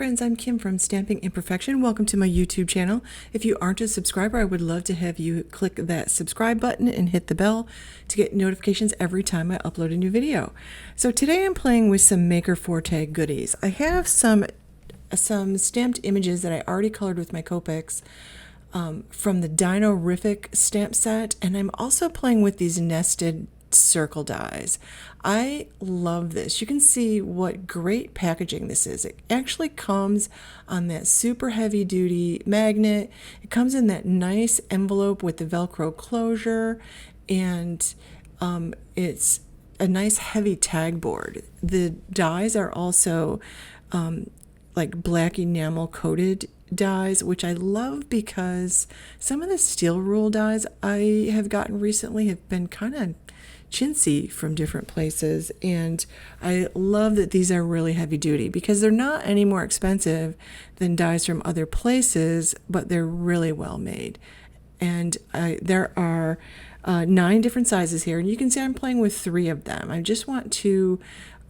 friends, I'm Kim from Stamping Imperfection. Welcome to my YouTube channel. If you aren't a subscriber, I would love to have you click that subscribe button and hit the bell to get notifications every time I upload a new video. So today I'm playing with some Maker Forte goodies. I have some stamped images that I already colored with my Copics from the Dino-riffic stamp set, and I'm also playing with these nested circle dies. I love this. You can see what great packaging this is. It actually comes on that super heavy duty magnet. It comes in that nice envelope with the Velcro closure, and it's a nice heavy tag board. The dies are also like black enamel coated dies, which I love because some of the steel rule dies I have gotten recently have been kind of chintzy from different places, and I love that these are really heavy duty because they're not any more expensive than dies from other places, but they're really well made. And there are 9 different sizes here, and you can see I'm playing with 3 of them. I just want to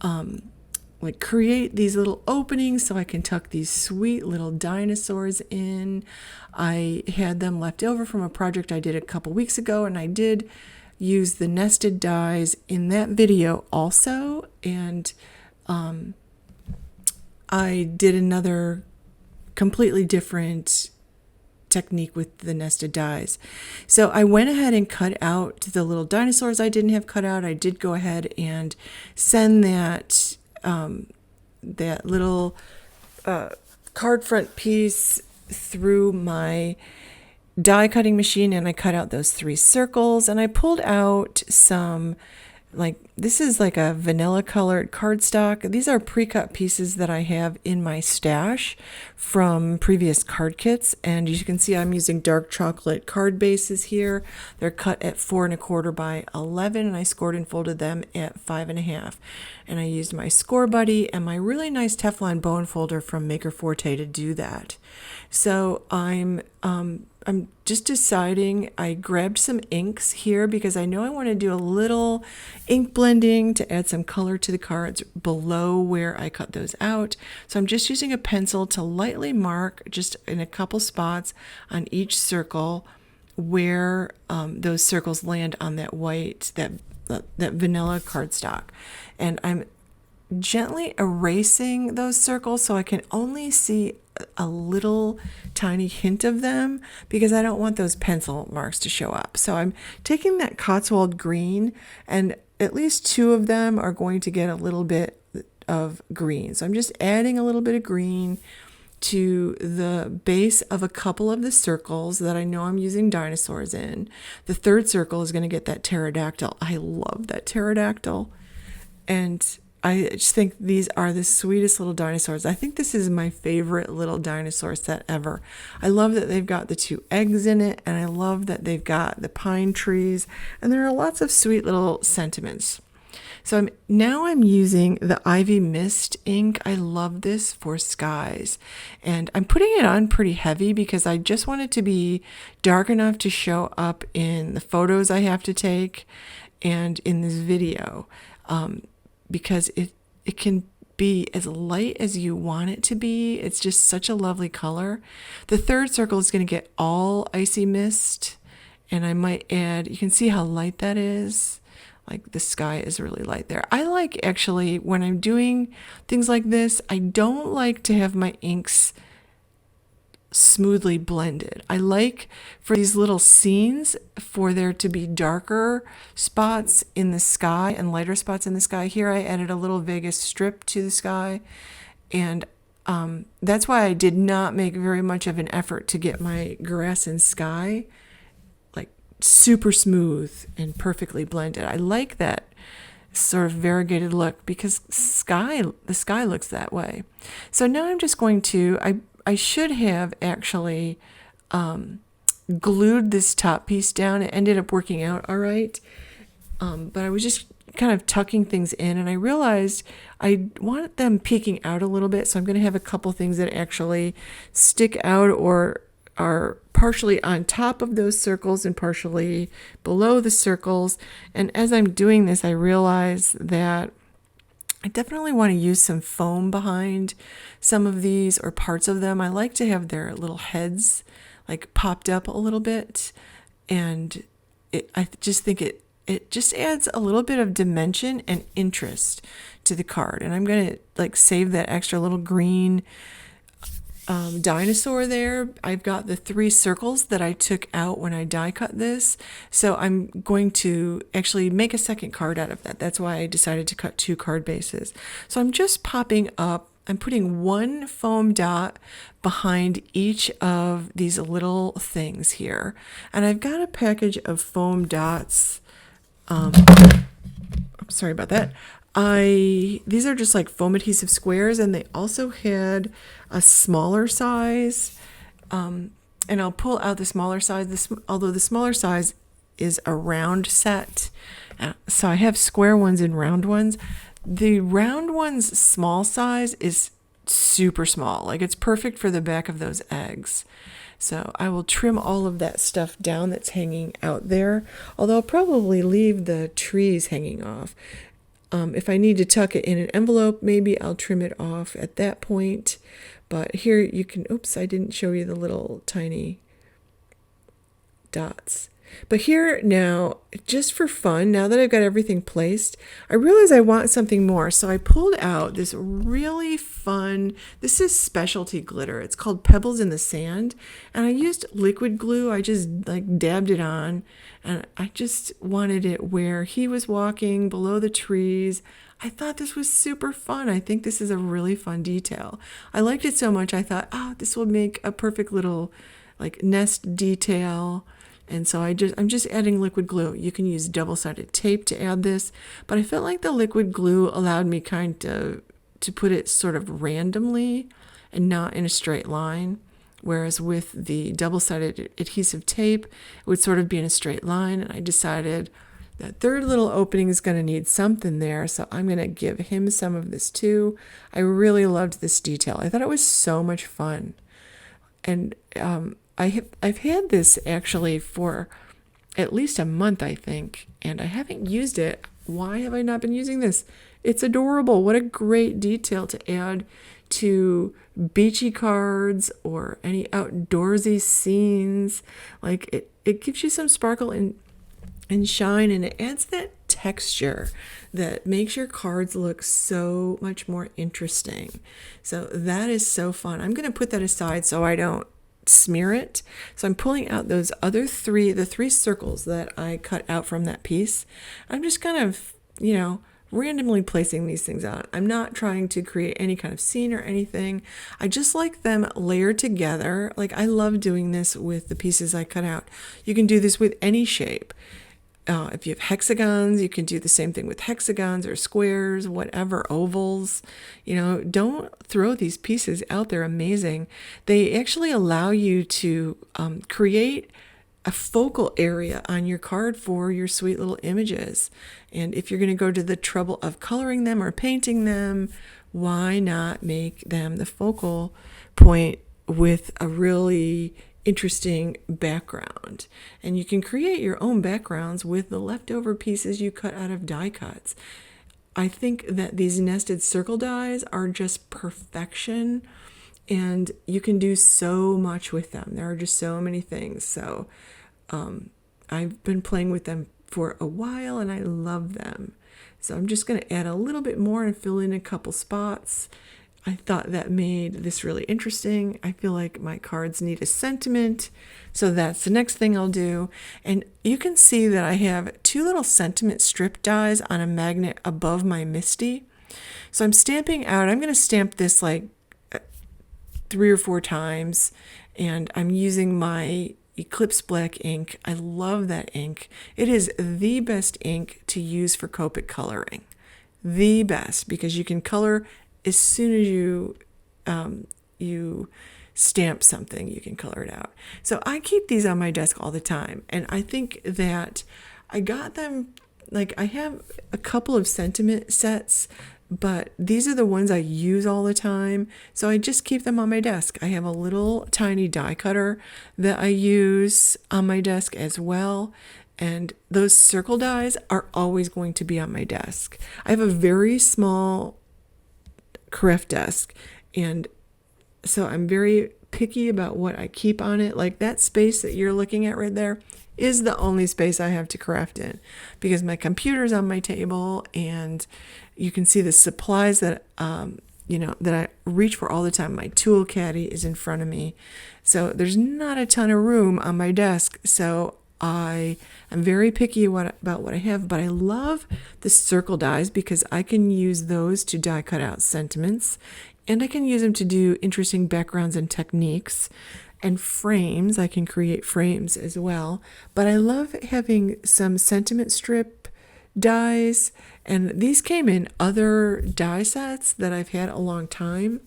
like create these little openings so I can tuck these sweet little dinosaurs in. I had them left over from a project I did a couple weeks ago, and I did use the nested dies in that video also, and I did another completely different technique with the nested dies. So I went ahead and cut out the little dinosaurs I didn't have cut out. I did go ahead and send that that little card front piece through my die cutting machine, and I cut out those 3 circles, and I pulled out some, like, this is like a vanilla colored cardstock. These are pre-cut pieces that I have in my stash from previous card kits, and as you can see I'm using dark chocolate card bases here. They're cut at 4 1/4 by 11, and I scored and folded them at 5 1/2, and I used my Score Buddy and my really nice Teflon bone folder from Maker Forte to do that. So I'm just deciding. I grabbed some inks here because I know I want to do a little ink blending to add some color to the cards below where I cut those out. So I'm just using a pencil to lightly mark just in a couple spots on each circle where those circles land on that white, that vanilla cardstock. And I'm gently erasing those circles so I can only see a little tiny hint of them because I don't want those pencil marks to show up. So I'm taking that Cotswold green, and at least 2 of them are going to get a little bit of green. So I'm just adding a little bit of green to the base of a couple of the circles that I know I'm using dinosaurs in. The 3rd circle is going to get that pterodactyl. I love that pterodactyl, and I just think these are the sweetest little dinosaurs. I think this is my favorite little dinosaur set ever. I love that they've got the 2 eggs in it, and I love that they've got the pine trees, and there are lots of sweet little sentiments. So now I'm using the Ivy Mist ink. I love this for skies, and I'm putting it on pretty heavy because I just want it to be dark enough to show up in the photos I have to take and in this video. Because it can be as light as you want it to be. It's just such a lovely color. The 3rd circle is going to get all Icy Mist, and I might add, you can see how light that is. Like the sky is really light there. I like, actually, when I'm doing things like this, I don't like to have my inks smoothly blended. I like for these little scenes for there to be darker spots in the sky and lighter spots in the sky. Here I added a little Vegas strip to the sky, and that's why I did not make very much of an effort to get my grass and sky like super smooth and perfectly blended. I like that sort of variegated look because the sky looks that way. So now I'm just going to, I should have actually glued this top piece down. It ended up working out all right, but I was just kind of tucking things in, and I realized I want them peeking out a little bit, so I'm going to have a couple things that actually stick out or are partially on top of those circles and partially below the circles. And as I'm doing this, I realize that I definitely want to use some foam behind some of these or parts of them. I like to have their little heads like popped up a little bit, and I just think it just adds a little bit of dimension and interest to the card. And I'm gonna like save that extra little green dinosaur there. I've got the 3 circles that I took out when I die cut this, so I'm going to actually make a second card out of that. That's why I decided to cut 2 card bases. So I'm just popping up, I'm putting 1 foam dot behind each of these little things here, and I've got a package of foam dots. Sorry about that. These are just like foam adhesive squares, and they also had a smaller size. And I'll pull out the smaller size. Although the smaller size is a round set, so I have square ones and round ones. The round one's small size is super small, like it's perfect for the back of those eggs. So I will trim all of that stuff down that's hanging out there, although I'll probably leave the trees hanging off. If I need to tuck it in an envelope, maybe I'll trim it off at that point. But here you can, oops, I didn't show you the little tiny dots. But here now, just for fun, now that I've got everything placed, I realize I want something more. So I pulled out this really fun, this is specialty glitter. It's called Pebbles in the Sand. And I used liquid glue. I just like dabbed it on. And I just wanted it where he was walking below the trees. I thought this was super fun. I think this is a really fun detail. I liked it so much, I thought, oh, this will make a perfect little like nest detail. And so I'm just adding liquid glue. You can use double-sided tape to add this, but I felt like the liquid glue allowed me kind of to put it sort of randomly and not in a straight line. Whereas with the double-sided adhesive tape, it would sort of be in a straight line. And I decided that third little opening is going to need something there, so I'm going to give him some of this too. I really loved this detail. I thought it was so much fun. And I've had this actually for at least a month, I think, and I haven't used it. Why have I not been using this? It's adorable. What a great detail to add to beachy cards or any outdoorsy scenes. Like it gives you some sparkle and shine, and it adds that texture that makes your cards look so much more interesting. So that is so fun. I'm going to put that aside so I don't smear it. So I'm pulling out those other the 3 circles that I cut out from that piece. I'm just kind of, randomly placing these things out. I'm not trying to create any kind of scene or anything. I just like them layered together. Like I love doing this with the pieces I cut out. You can do this with any shape. If you have hexagons, you can do the same thing with hexagons or squares, whatever, ovals. Don't throw these pieces out. They're amazing. They actually allow you to create a focal area on your card for your sweet little images. And if you're going to go to the trouble of coloring them or painting them, why not make them the focal point with a really interesting background? And you can create your own backgrounds with the leftover pieces you cut out of die cuts. I think that these nested circle dies are just perfection, and you can do so much with them. There are just so many things. So I've been playing with them for a while and I love them. So I'm just going to add a little bit more and fill in a couple spots. I thought that made this really interesting. I feel like my cards need a sentiment, so that's the next thing I'll do. And you can see that I have 2 little sentiment strip dies on a magnet above my Misty. So I'm stamping out. I'm going to stamp this like 3 or 4 times, and I'm using my Eclipse black ink. I love that ink. It is the best ink to use for Copic coloring. The best, because you can color as soon as you stamp something, you can color it out. So I keep these on my desk all the time, and I think that I got them, like I have a couple of sentiment sets, but these are the ones I use all the time, so I just keep them on my desk. I have a little tiny die cutter that I use on my desk as well, and those circle dies are always going to be on my desk. I have a very small craft desk. And so I'm very picky about what I keep on it. Like that space that you're looking at right there is the only space I have to craft in, because my computer's on my table, and you can see the supplies that that I reach for all the time. My tool caddy is in front of me, so there's not a ton of room on my desk. So I am very picky about what I have, but I love the circle dies because I can use those to die cut out sentiments, and I can use them to do interesting backgrounds and techniques. And frames, I can create frames as well. But I love having some sentiment strip dies, and these came in other die sets that I've had a long time.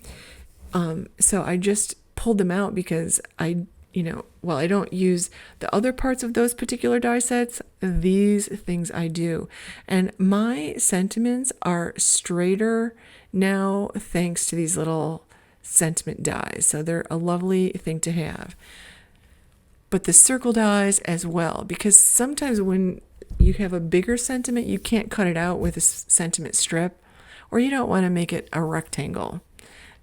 So I just pulled them out because I don't use the other parts of those particular die sets. These things I do. And my sentiments are straighter now thanks to these little sentiment dies. So they're a lovely thing to have. But the circle dies as well, because sometimes when you have a bigger sentiment, you can't cut it out with a sentiment strip, or you don't want to make it a rectangle.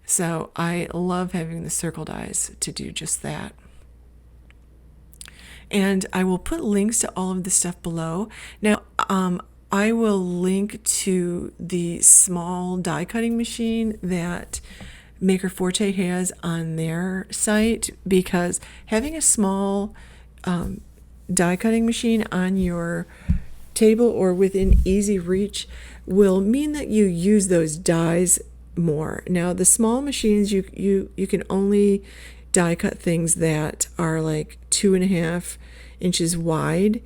So I love having the circle dies to do just that. And I will put links to all of the stuff below. Now, I will link to the small die cutting machine that Maker Forte has on their site, because having a small die cutting machine on your table or within easy reach will mean that you use those dies more. Now, the small machines, you can only die cut things that are like 2.5 inches wide,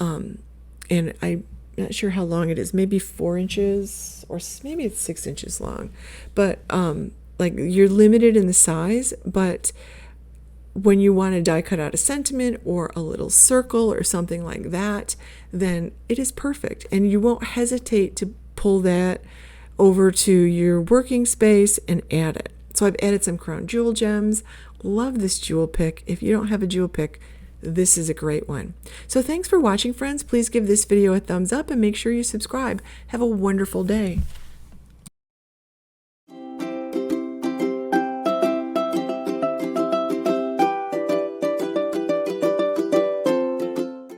and I'm not sure how long it is, maybe 4 inches, or maybe it's 6 inches long, but like you're limited in the size. But when you want to die cut out a sentiment or a little circle or something like that, then it is perfect, and you won't hesitate to pull that over to your working space and add it. So I've added some crown jewel gems. Love this jewel pick. If you don't have a jewel pick, this is a great one. So thanks for watching, friends. Please give this video a thumbs up and make sure you subscribe. Have a wonderful day.